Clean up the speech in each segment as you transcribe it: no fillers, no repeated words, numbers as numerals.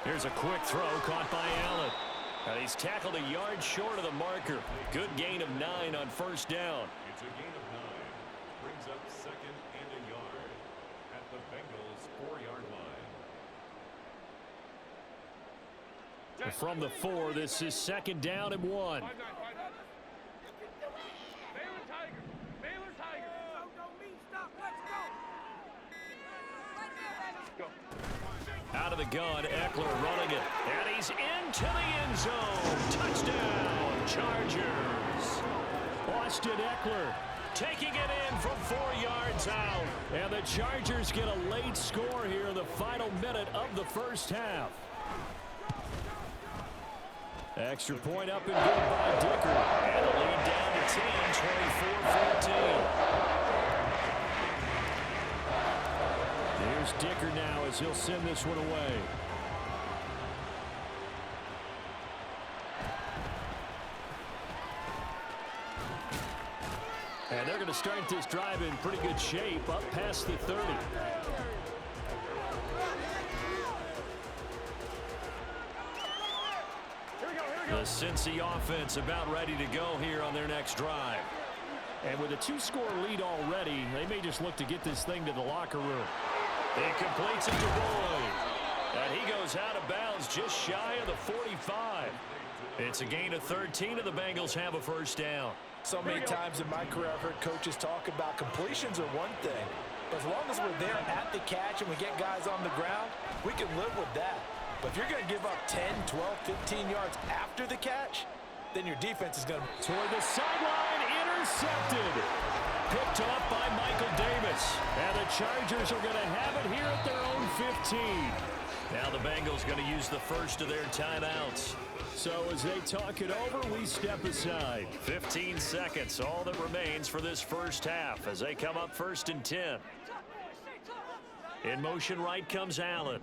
Here's a quick throw caught by Allen. And he's tackled a yard short of the marker. Good gain of 9 on first down. It's a gain of 9. Brings up 2nd and a yard at the Bengals' 4-yard line. From the 4, this is 2nd down and 1. Baylor Tigers. Don't mean stop. Let's go. Out of the gun, Eckler running it. And he's into the end zone. Touchdown, Chargers. Austin Eckler taking it in from 4 yards out. And the Chargers get a late score here in the final minute of the first half. Extra point up and good by Dicker. And a lead down to 10, 24-14. Here's Dicker now as he'll send this one away. And they're going to start this drive in pretty good shape up past the 30. The Cincy offense about ready to go here on their next drive. And with a 2-score lead already, they may just look to get this thing to the locker room. He completes it to Boyd. And he goes out of bounds just shy of the 45. It's a gain of 13, and the Bengals have a first down. So many times in my career I've heard coaches talk about completions are one thing. But as long as we're there at the catch and we get guys on the ground, we can live with that. But if you're going to give up 10, 12, 15 yards after the catch, then your defense is going to... Toward the sideline, intercepted. Picked up by Michael Davis. And the Chargers are going to have it here at their own 15. Now the Bengals going to use the first of their timeouts. So as they talk it over, we step aside. 15 seconds, all that remains for this first half as they come up 1st and 10. In motion right comes Allen.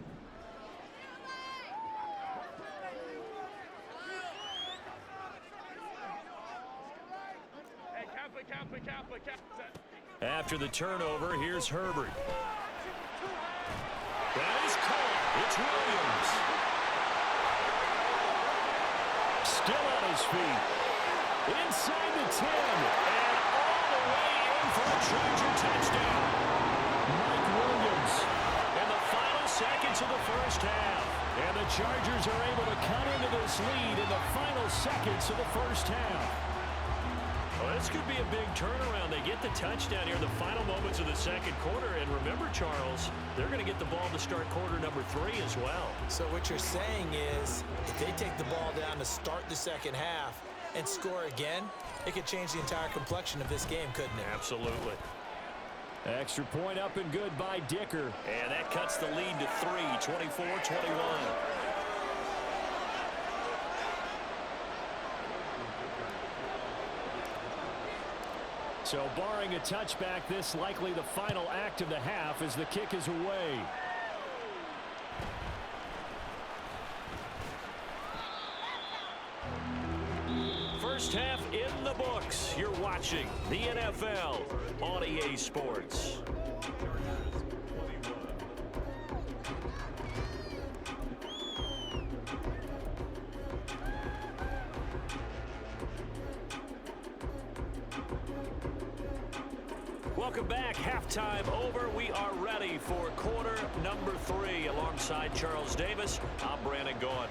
After the turnover, here's Herbert. That is caught. It's Williams. Still on his feet. Inside the 10. And all the way in for a Charger touchdown. Mike Williams. In the final seconds of the first half. And the Chargers are able to cut into this lead in the final seconds of the first half. Well, this could be a big turnaround. They get the touchdown here in the final moments of the second quarter. And remember, Charles, they're going to get the ball to start quarter number 3 as well. So what you're saying is if they take the ball down to start the second half and score again, it could change the entire complexion of this game, couldn't it? Absolutely. Extra point up and good by Dicker. And that cuts the lead to 3, 24-21. So barring a touchback, this likely the final act of the half as the kick is away. First half in the books. You're watching the NFL on EA Sports. Welcome back. Halftime over. We are ready for quarter number 3. Alongside Charles Davis, I'm Brandon Gordon.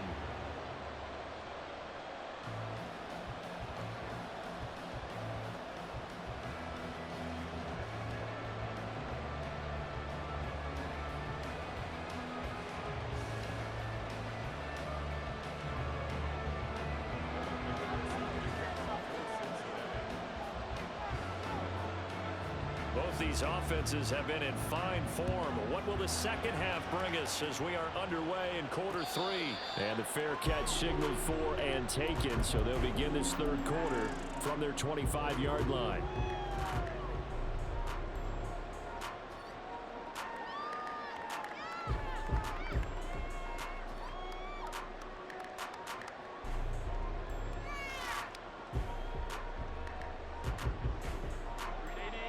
Both these offenses have been in fine form. What will the second half bring us as we are underway in quarter 3? And the fair catch signaled for and taken, so they'll begin this third quarter from their 25-yard line.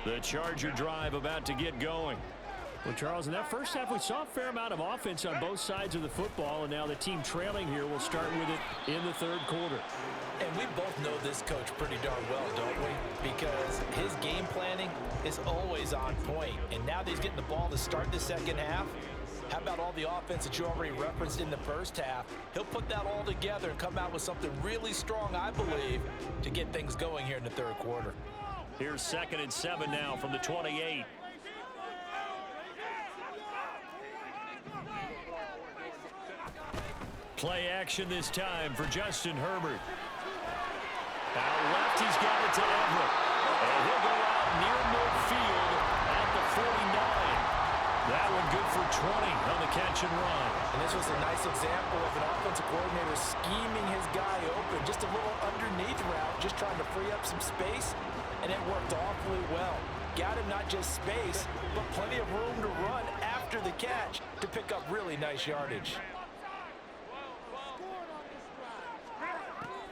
The Charger drive about to get going. Well, Charles, in that first half, we saw a fair amount of offense on both sides of the football, and now the team trailing here will start with it in the third quarter. And we both know this coach pretty darn well, don't we? Because his game planning is always on point. And now that he's getting the ball to start the second half, how about all the offense that you already referenced in the first half? He'll put that all together and come out with something really strong, I believe, to get things going here in the third quarter. Here's 2nd and 7 now from the 28. Play action this time for Justin Herbert. Out left, he's got it to Everett. And he'll go out near midfield at the 49. That one good for 20 on the catch and run. And this was a nice example of an offensive coordinator scheming his guy open. Just a little underneath route, just trying to free up some space, and it worked awfully well. Got him not just space, but plenty of room to run after the catch to pick up really nice yardage.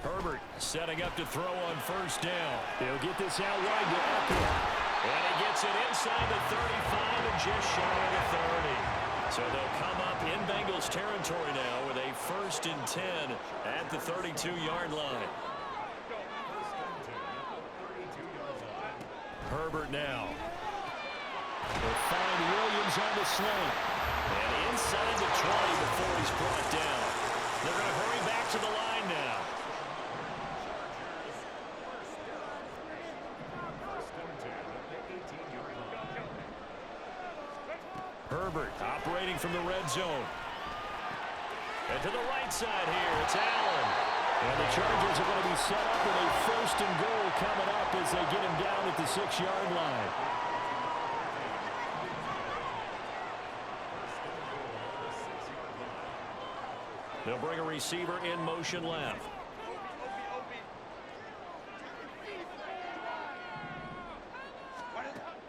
Herbert setting up to throw on first down. He'll get this out wide to Eckler. And he gets it inside the 35 and just shy of the 30. So they'll come up in Bengals territory now with a 1st and 10 at the 32-yard line. Herbert now. They'll find Williams on the slant. And inside the 20 before he's brought down. They're going to hurry back to the line now. Herbert operating from the red zone. And to the right side here, it's Allen. And the Chargers are going to be set up with a 1st and goal coming up as they get him down at the 6-yard line. They'll bring a receiver in motion left.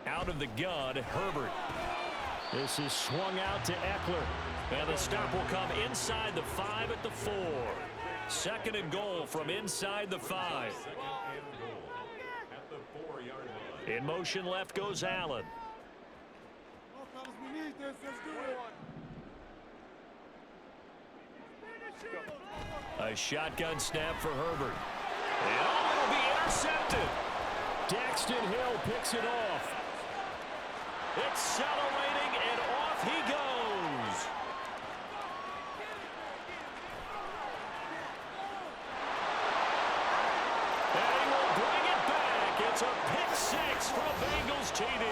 Out of the gun, Herbert. This is swung out to Eckler. And the stop will come inside the 5 at the 4. 2nd and goal from inside the 5. In motion left goes Allen. A shotgun snap for Herbert. And it'll be intercepted. Daxton Hill picks it off. Accelerating, and off he goes. And he will bring it back. It's a pick 6 for a Bengals TD.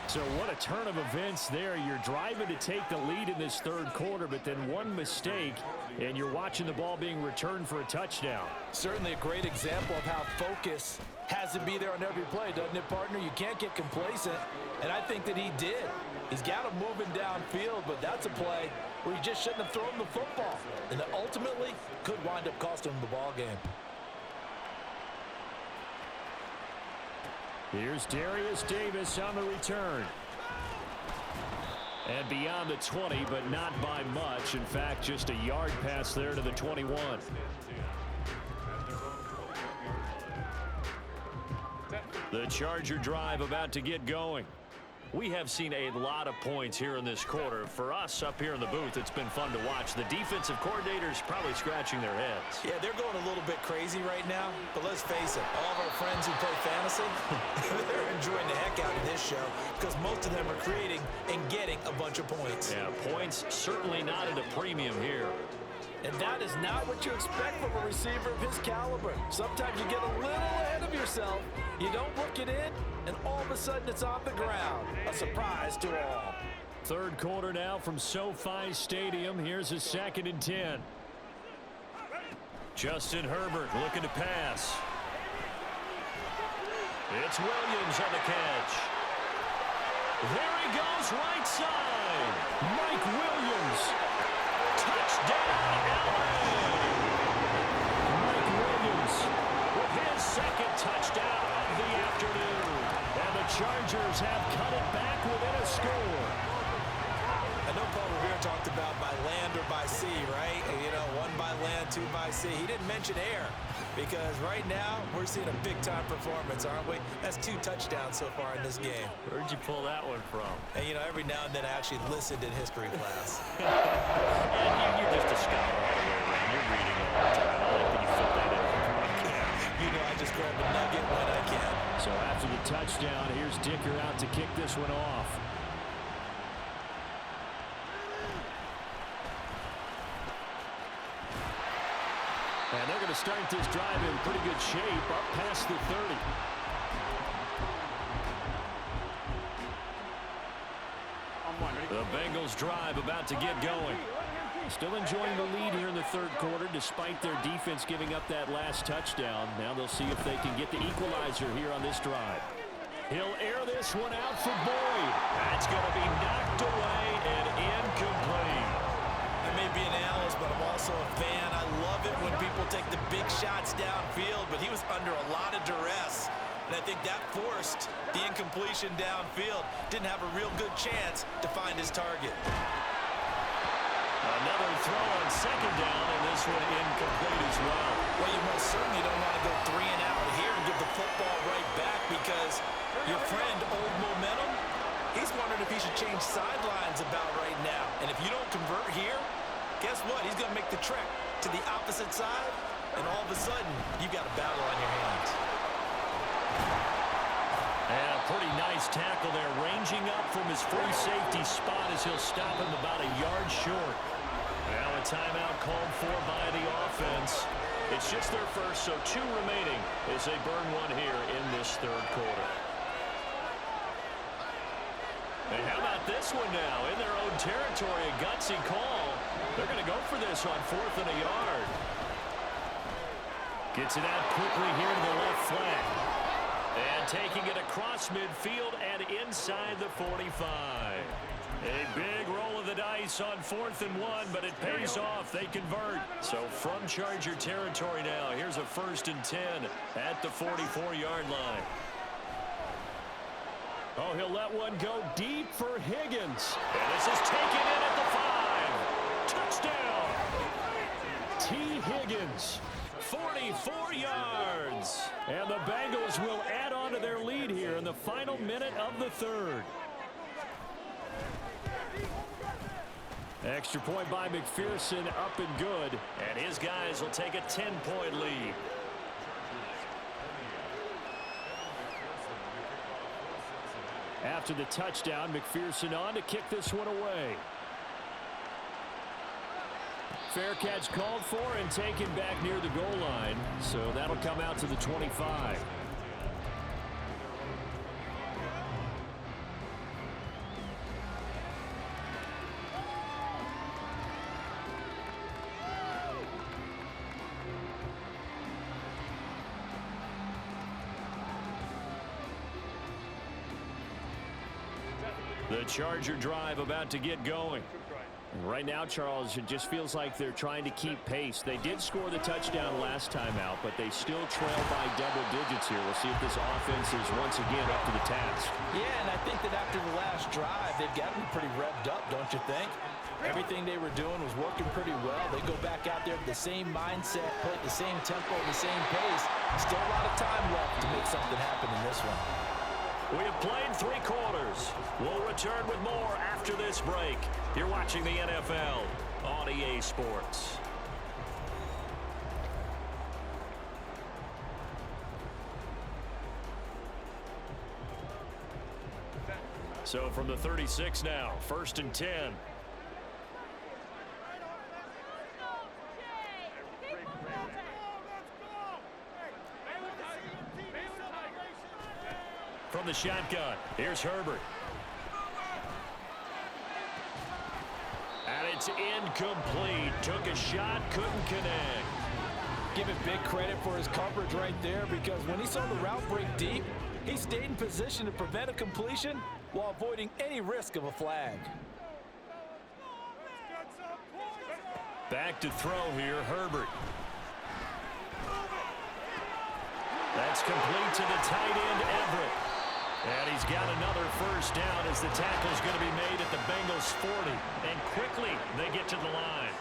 So what a turn of events there. You're driving to take the lead in this third quarter, but then one mistake, and you're watching the ball being returned for a touchdown. Certainly a great example of how focus has to be there on every play, doesn't it, partner? You can't get complacent, and I think that he did. He's got him moving downfield, but that's a play where he just shouldn't have thrown the football, and that ultimately could wind up costing him the ball game. Here's Darius Davis on the return. And beyond the 20, but not by much. In fact, just a yard pass there to the 21. The Charger drive about to get going. We have seen a lot of points here in this quarter. For us up here in the booth, it's been fun to watch. The defensive coordinators probably scratching their heads. Yeah, they're going a little bit crazy right now, but let's face it, all of our friends who play fantasy, they're enjoying the heck out of this show because most of them are creating and getting a bunch of points. Yeah, points certainly not at a premium here. And that is not what you expect from a receiver of his caliber. Sometimes you get a little ahead of yourself, you don't look it in, and all of a sudden it's on the ground. A surprise to all. Third quarter now from SoFi Stadium. Here's a 2nd and 10. Justin Herbert looking to pass. It's Williams on the catch. There he goes, right side. Mike Williams. Touchdown, LA. Mike Williams with his 2nd touchdown of the afternoon. And the Chargers have cut it back within a score. I know Paul Revere talked about by land or by sea, right? You know, one by land, two by sea. He didn't mention air because right now we're seeing a big-time performance, aren't we? That's 2 touchdowns so far in this game. Where'd you pull that one from? And, you know, every now and then I actually listened in history class. And you're just a scholar all the way around. You're reading all the time. I like that you fit that in the broadcast. You know, I just grab a nugget when I can. So after the touchdown, here's Dicker out to kick this one off. And they're going to start this drive in pretty good shape up past the 30. The Bengals drive about to get going. Still enjoying the lead here in the third quarter despite their defense giving up that last touchdown. Now they'll see if they can get the equalizer here on this drive. He'll air this one out for Boyd. That's going to be knocked away and incomplete. I may be an analyst, but I'm also a fan. I love it when people take the big shots downfield, but he was under a lot of duress. And I think that forced the incompletion downfield. Didn't have a real good chance to find his target. Another throw on second down, and this one incomplete as well. Well, you most certainly don't want to go 3 and out here and give the football right back because your friend, Old Momentum, he's wondering if he should change sidelines about right now. And if you don't convert here, guess what? He's going to make the trek to the opposite side, and all of a sudden, you've got a battle on your hands. And a pretty nice tackle there, ranging up from his free safety spot as he'll stop him about a yard short. Now a timeout called for by the offense. It's just their first, so 2 remaining as they burn one here in this third quarter. And how about this one now? In their own territory, a gutsy call. They're going to go for this on 4th and a yard. Gets it out quickly here to the left flank. And taking it across midfield and inside the 45. A big roll of the dice on 4th and 1, but it pays off. They convert. So from Charger territory now, here's a 1st and 10 at the 44-yard line. Oh, he'll let one go deep for Higgins. And this is taken in at the 5. Touchdown. T. Higgins. 44 yards. And the Bengals will add on to their lead here in the final minute of the third. Extra point by McPherson, up and good. And his guys will take a 10-point lead. After the touchdown, McPherson on to kick this one away. Fair catch called for and taken back near the goal line. So that'll come out to the 25. The Charger drive about to get going. Right now, Charles, it just feels like they're trying to keep pace. They did score the touchdown last time out, but they still trail by double digits here. We'll see if this offense is once again up to the task. Yeah, and I think that after the last drive, they've got to be pretty revved up, don't you think? Everything they were doing was working pretty well. They go back out there with the same mindset, play at the same tempo, the same pace. Still a lot of time left to make something happen in this one. We have played 3 quarters. We'll return with more after this break. You're watching the NFL on EA Sports. So from the 36 now, 1st and 10. From the shotgun, here's Herbert. And it's incomplete. Took a shot, couldn't connect. Give it big credit for his coverage right there because when he saw the route break deep, he stayed in position to prevent a completion while avoiding any risk of a flag. Back to throw here, Herbert. That's complete to the tight end, Everett. And he's got another first down as the tackle's going to be made at the Bengals 40. And quickly, they get to the line.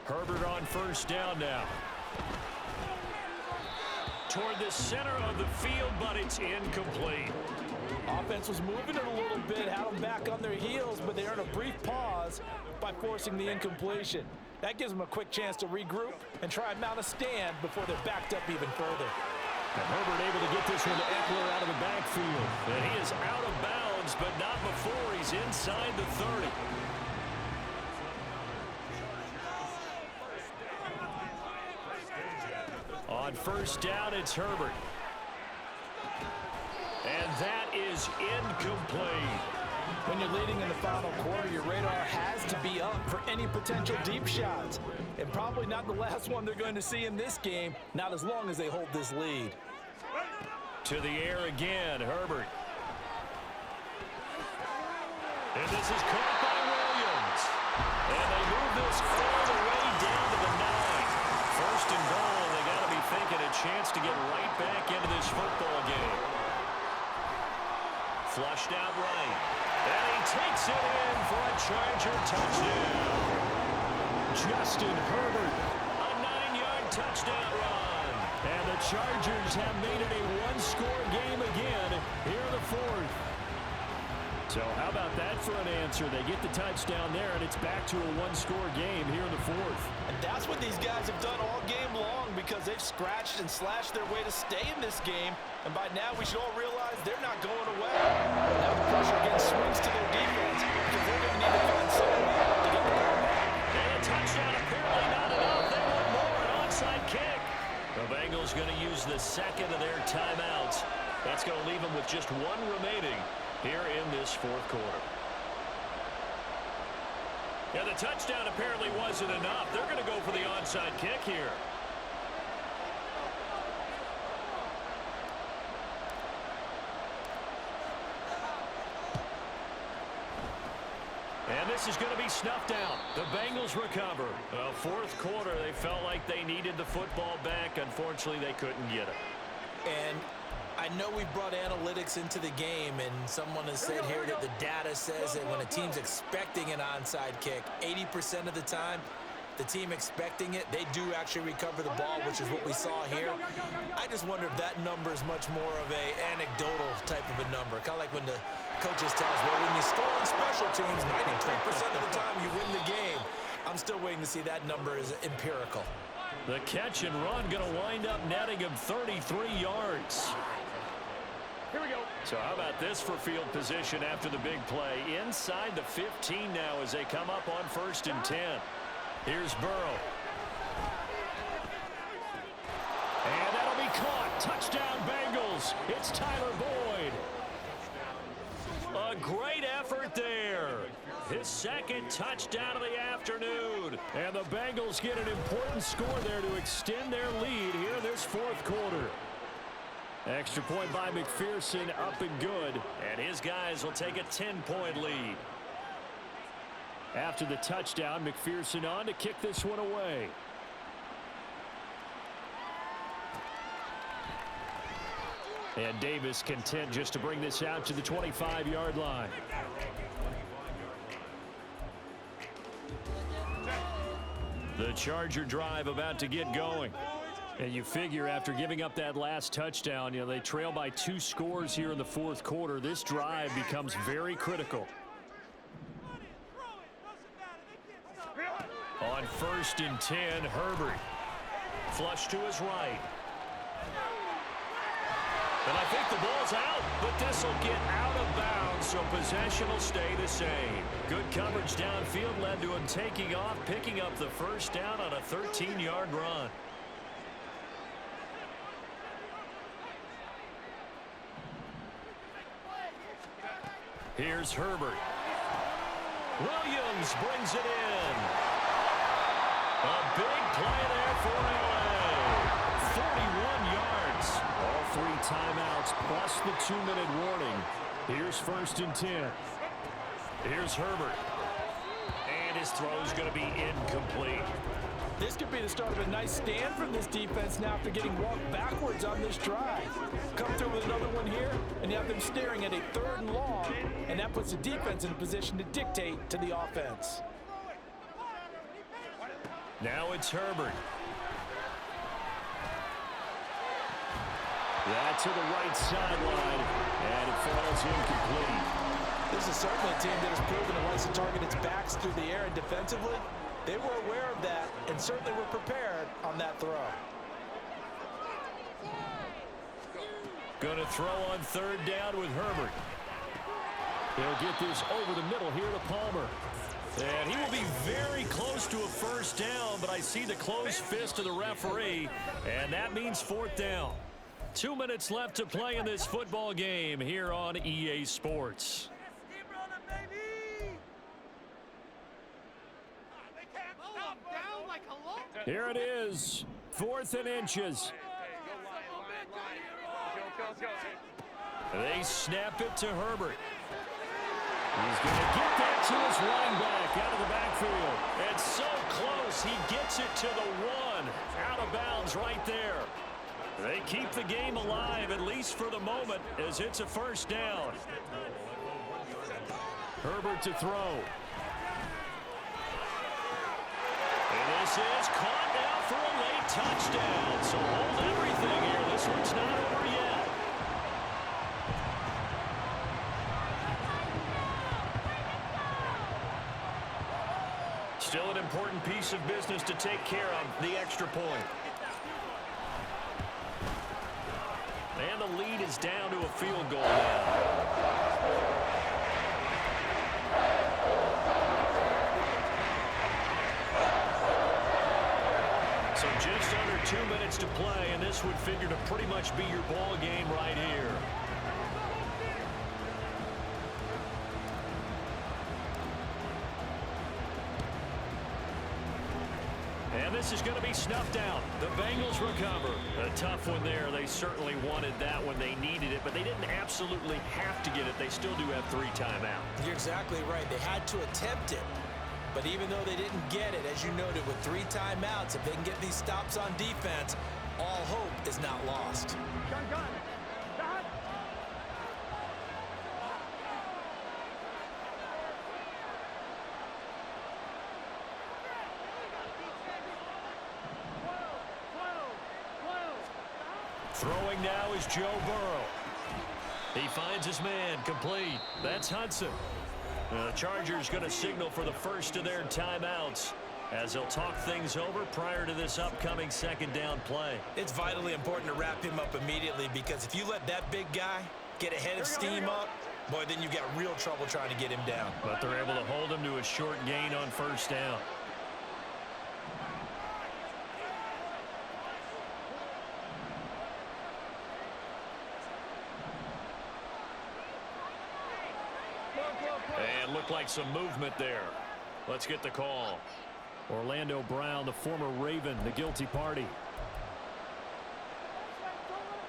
Herbert on first down now. Toward the center of the field, but it's incomplete. Offense was moving it a little bit, had them back on their heels, but they earned a brief pause by forcing the incompletion. That gives them a quick chance to regroup and try and mount a stand before they're backed up even further. And Herbert able to get this one to Eckler out of the backfield. And he is out of bounds, but not before he's inside the 30. On first down, it's Herbert. And that is incomplete. When you're leading in the final quarter, your radar has to be up for any potential deep shots. And probably not the last one they're going to see in this game, not as long as they hold this lead. To the air again, Herbert. And this is caught by Williams. And they move this all the way down to the 9. First and goal, they got to be thinking a chance to get right back into this football game. Flushed out right. And he takes it in for a Charger touchdown. Justin Herbert, a 9-yard touchdown run. And the Chargers have made it a one-score game again here in the 4th. So how about that for an answer? They get the touchdown there, and it's back to a one-score game here in the 4th. And that's what these guys have done all game long because they've scratched and slashed their way to stay in this game. And by now, we should all realize they're not going away. Now the pressure again swings to their defense because they're going to need to find some way to get the ball back. And a touchdown apparently not enough. They want more, an onside kick. The Bengals going to use the second of their timeouts. That's going to leave them with just one remaining here in this 4th quarter. Yeah, the touchdown apparently wasn't enough. They're going to go for the onside kick here. And this is going to be snuffed out. The Bengals recover. 4th quarter, they felt like they needed the football back. Unfortunately, they couldn't get it. And I know we brought analytics into the game, and someone has said here that the data says that when a team's expecting an onside kick, 80% of the time, the team expecting it, they do actually recover the ball, which is what we saw here. I just wonder if that number is much more of a anecdotal type of a number. Kind of like when the coaches tell us, well, when you score on special teams, 92% of the time you win the game. I'm still waiting to see that number is empirical. The catch and run going to wind up netting him 33 yards. Here we go. So how about this for field position after the big play? Inside the 15 now as they come up on 1st and 10. Here's Burrow. And that'll be caught. Touchdown Bengals. It's Tyler Boyd. A great effort there. His 2nd touchdown of the afternoon. And the Bengals get an important score there to extend their lead here in this 4th quarter. Extra point by McPherson, up and good. And his guys will take a 10-point lead. After the touchdown, McPherson on to kick this one away. And Davis content just to bring this out to the 25-yard line. The Charger drive about to get going. And you figure after giving up that last touchdown, they trail by 2 scores here in the 4th quarter. This drive becomes very critical. On 1st and 10, Herbert. Flush to his right. And I think the ball's out, but this will get out of bounds, so possession will stay the same. Good coverage downfield led to him taking off, picking up the first down on a 13-yard run. Here's Herbert. Williams brings it in. A big play there for LA. 41 yards. All 3 timeouts plus the 2-minute warning. Here's 1st and 10. Here's Herbert. And his His throw is going to be incomplete. This could be the start of a nice stand from this defense now after getting walked backwards on this drive. Come through with another one here, and you have them staring at a 3rd and long, and that puts the defense in a position to dictate to the offense. Now it's Herbert. That to the right sideline, and it falls incomplete. This is certainly a team that has proven it wants to target its backs through the air and defensively. They were aware of that and certainly were prepared on that throw. Going to throw on 3rd down with Herbert. They'll get this over the middle here to Palmer. And he will be very close to a 1st down, but I see the closed fist of the referee, and that means 4th down. 2 minutes left to play in this football game here on EA Sports. Here it is, 4th and inches. They snap it to Herbert. He's going to get that to his running back out of the backfield. It's so close, he gets it to the 1. Out of bounds right there. They keep the game alive, at least for the moment, as it's a 1st down. Herbert to throw. And this is caught now for a late touchdown. So hold everything here. This one's not over yet. Still an important piece of business to take care of, the extra point. And the lead is down to a field goal now. So just under 2 minutes to play, and this would figure to pretty much be your ball game right here. And this is going to be snuffed out. The Bengals recover. A tough one there. They certainly wanted that when they needed it, but they didn't absolutely have to get it. They still do have 3 timeouts. You're exactly right. They had to attempt it. But even though they didn't get it, as you noted, with 3 timeouts, if they can get these stops on defense, all hope is not lost. Throwing now is Joe Burrow. He finds his man, complete. That's Hudson. The Chargers going to signal for the first of their timeouts as they'll talk things over prior to this upcoming 2nd down play. It's vitally important to wrap him up immediately, because if you let that big guy get ahead of steam up, boy, then you've got real trouble trying to get him down. But they're able to hold him to a short gain on 1st down. And looked like some movement there. Let's get the call. Orlando Brown, the former Raven, the guilty party.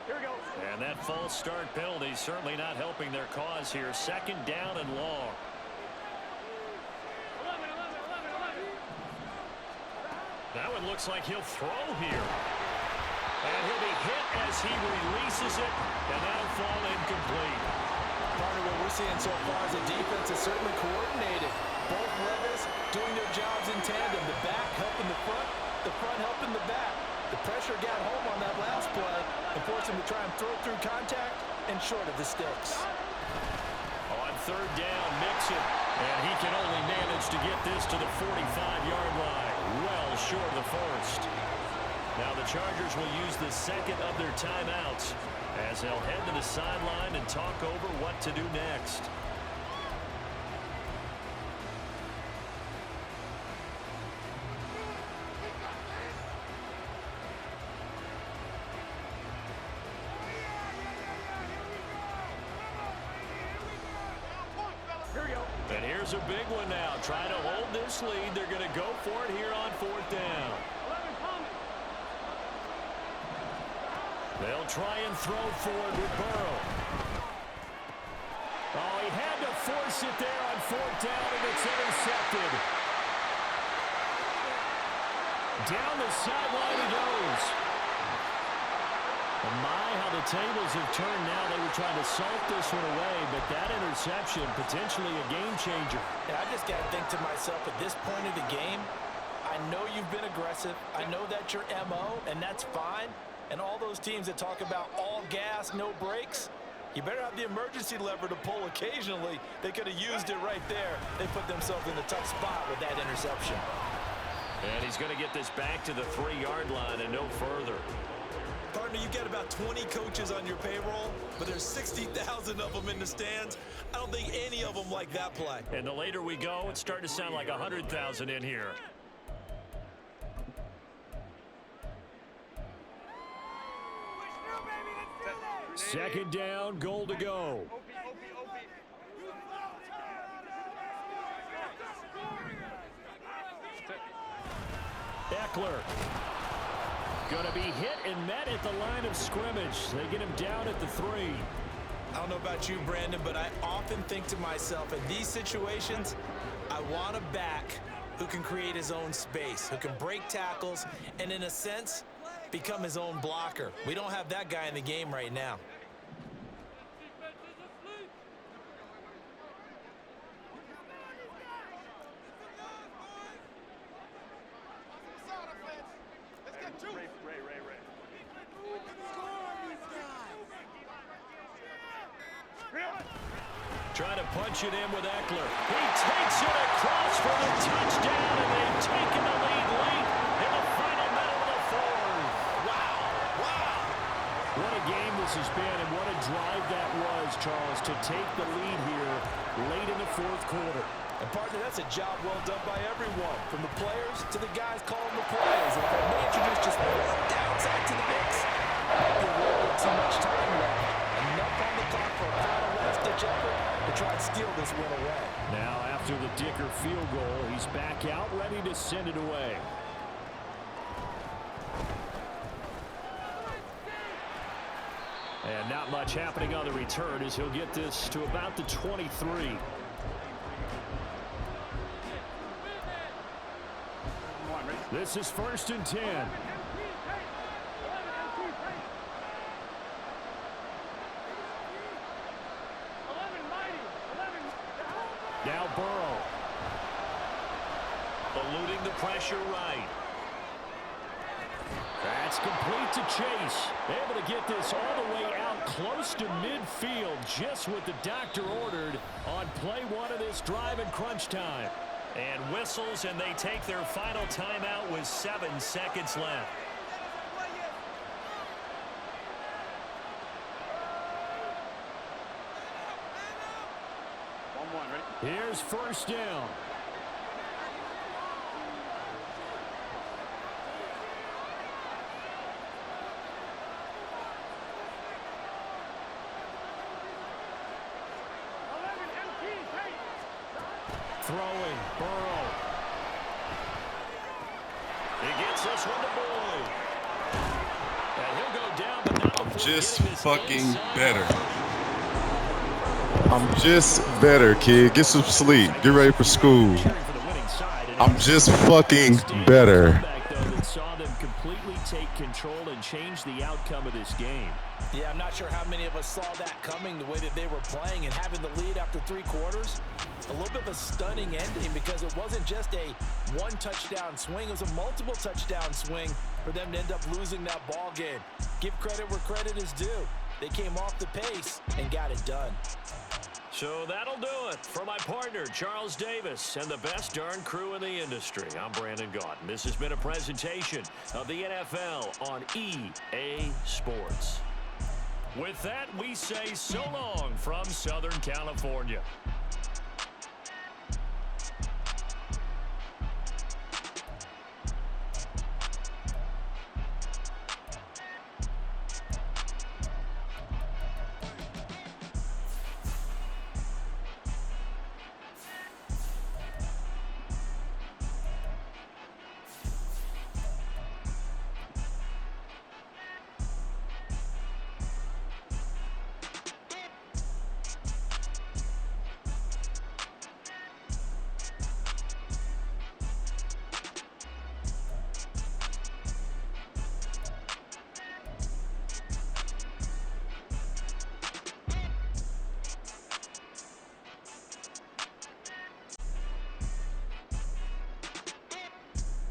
Here we go. And that false start penalty certainly not helping their cause here. 2nd down and long. 11. That one looks like he'll throw here. And he'll be hit as he releases it, and that'll fall incomplete. Part of what we're seeing so far is the defense is certainly coordinated. Both levels doing their jobs in tandem. The back helping the front helping the back. The pressure got home on that last play and forced him to try and throw through contact and short of the sticks. On 3rd down, Mixon. And he can only manage to get this to the 45-yard line. Well short of the 1st. Now the Chargers will use the 2nd of their timeouts as they'll head to the sideline and talk over what to do next. Here we go. And here's a big one now. Trying to hold this lead. They're going to go for it here on 4th down. 11 coming. They'll try and throw forward with Burrow. Oh, he had to force it there on 4th down, and it's intercepted. Down the sideline he goes. And my, how the tables have turned now. They were trying to salt this one away, but that interception, potentially a game changer. Yeah, I just got to think to myself, at this point of the game, I know you've been aggressive. I know that's your MO, and that's fine. And all those teams that talk about all gas, no brakes, you better have the emergency lever to pull occasionally. They could have used it right there. They put themselves in a tough spot with that interception. And he's going to get this back to the 3-yard line and no further. Partner, you get about 20 coaches on your payroll, but there's 60,000 of them in the stands. I don't think any of them like that play. And the later we go, it's starting to sound like 100,000 in here. Second down, goal to go. Eckler. Going to be hit and met at the line of scrimmage. They get him down at the 3. I don't know about you, Brandon, but I often think to myself, in these situations, I want a back who can create his own space, who can break tackles, and in a sense, become his own blocker. We don't have that guy in the game right now. Trying to punch it in with Eckler. He takes it across for the touchdown, and they've taken the lead late in the final minute of the 4th. Wow. What a game this has been, and what a drive that was, Charles, to take the lead here late in the 4th quarter. And, partner, that's a job well done by everyone, from the players to the guys calling the plays. And if I may introduce just one downside to the mix, might be a little bit too much time left. Enough on the clock for a final last-ditch effort to try and steal this win away. Now, after the Dicker field goal, he's back out, ready to send it away. And not much happening on the return as he'll get this to about the 23. This is 1st and 10. Now Burrow. Eluding the pressure right. That's complete to Chase. Able to get this all the way out close to midfield, just what the doctor ordered on play 1 of this drive in crunch time. And whistles, and they take their final timeout with 7 seconds left. Here's 1st down. Throwing, Burrow. He gets this one to Boyd. And he'll go down, but not I'm before just getting his fucking inside. better. I'm just better, kid. Get some sleep. Get ready for school. I'm just fucking better. Saw them completely take control and change the outcome of this game. Yeah, I'm not sure how many of us saw that coming, the way that they were playing and having the lead after 3 quarters. A little bit of a stunning ending because it wasn't just a 1 touchdown swing. It was a multiple touchdown swing for them to end up losing that ball game. Give credit where credit is due. They came off the pace and got it done. So that'll do it for my partner, Charles Davis, and the best darn crew in the industry. I'm Brandon Gaudin. This has been a presentation of the NFL on EA Sports. With that, we say so long from Southern California.